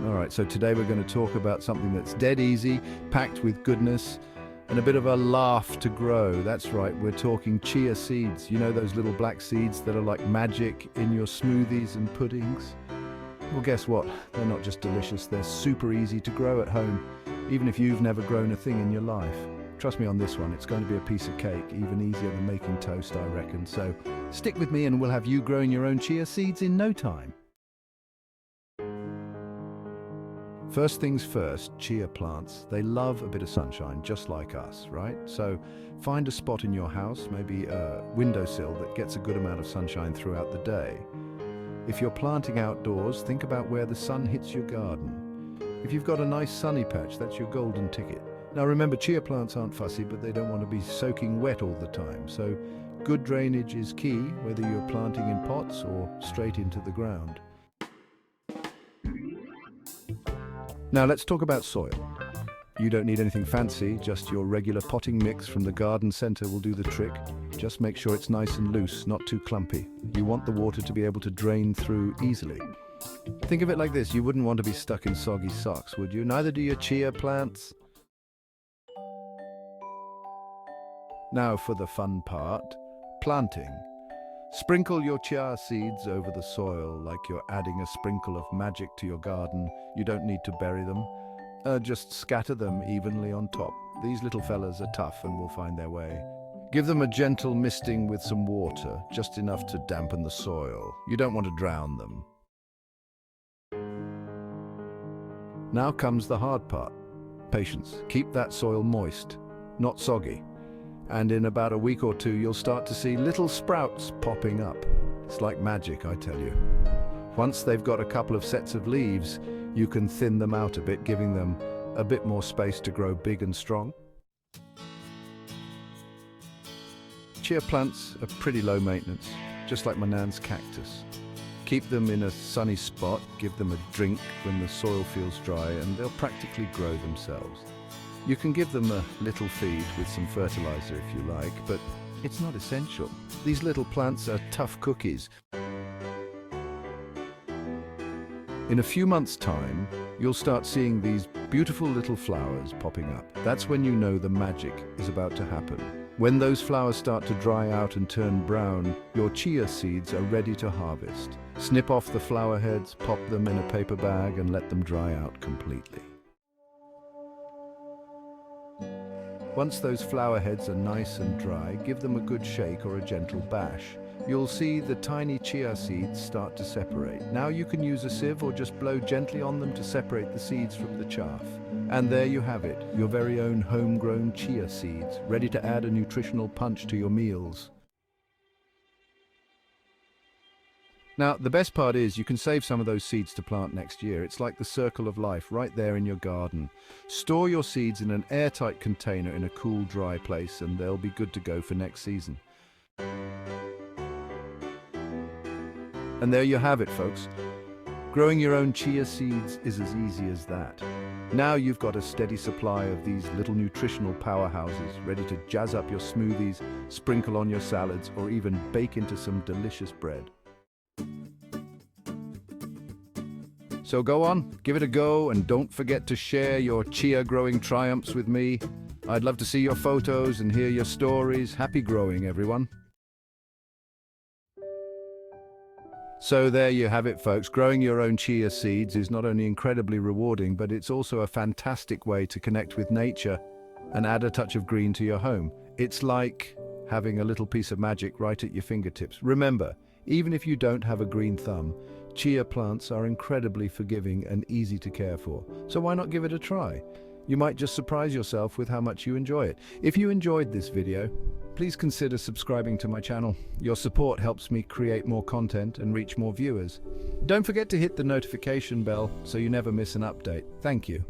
All right, so today we're going to talk about something that's dead easy, packed with goodness, and a bit of a laugh to grow. That's right, we're talking chia seeds. You know those little black seeds that are like magic in your smoothies and puddings? Well, guess what? They're not just delicious, they're super easy to grow at home, even if you've never grown a thing in your life. Trust me on this one, it's going to be a piece of cake, even easier than making toast, I reckon. So stick with me and we'll have you growing your own chia seeds in no time. First things first, chia plants, they love a bit of sunshine, just like us, right? So find a spot in your house, maybe a windowsill that gets a good amount of sunshine throughout the day. If you're planting outdoors, think about where the sun hits your garden. If you've got a nice sunny patch, that's your golden ticket. Now remember, chia plants aren't fussy, but they don't want to be soaking wet all the time. So good drainage is key, whether you're planting in pots or straight into the ground. Now let's talk about soil. You don't need anything fancy, just your regular potting mix from the garden centre will do the trick. Just make sure it's nice and loose, not too clumpy. You want the water to be able to drain through easily. Think of it like this, you wouldn't want to be stuck in soggy socks, would you? Neither do your chia plants. Now for the fun part, planting. Sprinkle your chia seeds over the soil like you're adding a sprinkle of magic to your garden. You don't need to bury them. Just scatter them evenly on top. These little fellas are tough and will find their way. Give them a gentle misting with some water, just enough to dampen the soil. You don't want to drown them. Now comes the hard part. Patience. Keep that soil moist, not soggy. And in about a week or two, you'll start to see little sprouts popping up. It's like magic, I tell you. Once they've got a couple of sets of leaves, you can thin them out a bit, giving them a bit more space to grow big and strong. Chia plants are pretty low maintenance, just like my nan's cactus. Keep them in a sunny spot, give them a drink when the soil feels dry, and they'll practically grow themselves. You can give them a little feed with some fertilizer if you like, but it's not essential. These little plants are tough cookies. In a few months' time, you'll start seeing these beautiful little flowers popping up. That's when you know the magic is about to happen. When those flowers start to dry out and turn brown, your chia seeds are ready to harvest. Snip off the flower heads, pop them in a paper bag, and let them dry out completely. Once those flower heads are nice and dry, give them a good shake or a gentle bash. You'll see the tiny chia seeds start to separate. Now you can use a sieve or just blow gently on them to separate the seeds from the chaff. And there you have it, your very own homegrown chia seeds, ready to add a nutritional punch to your meals. Now, the best part is you can save some of those seeds to plant next year. It's like the circle of life right there in your garden. Store your seeds in an airtight container in a cool, dry place, and they'll be good to go for next season. And there you have it, folks. Growing your own chia seeds is as easy as that. Now you've got a steady supply of these little nutritional powerhouses ready to jazz up your smoothies, sprinkle on your salads, or even bake into some delicious bread. So go on, give it a go, and don't forget to share your chia growing triumphs with me. I'd love to see your photos and hear your stories. Happy growing, everyone. So there you have it, folks. Growing your own chia seeds is not only incredibly rewarding, but it's also a fantastic way to connect with nature and add a touch of green to your home. It's like having a little piece of magic right at your fingertips. Remember, even if you don't have a green thumb, chia plants are incredibly forgiving and easy to care for. So why not give it a try? You might just surprise yourself with how much you enjoy it. If you enjoyed this video, please consider subscribing to my channel. Your support helps me create more content and reach more viewers. Don't forget to hit the notification bell so you never miss an update. Thank you.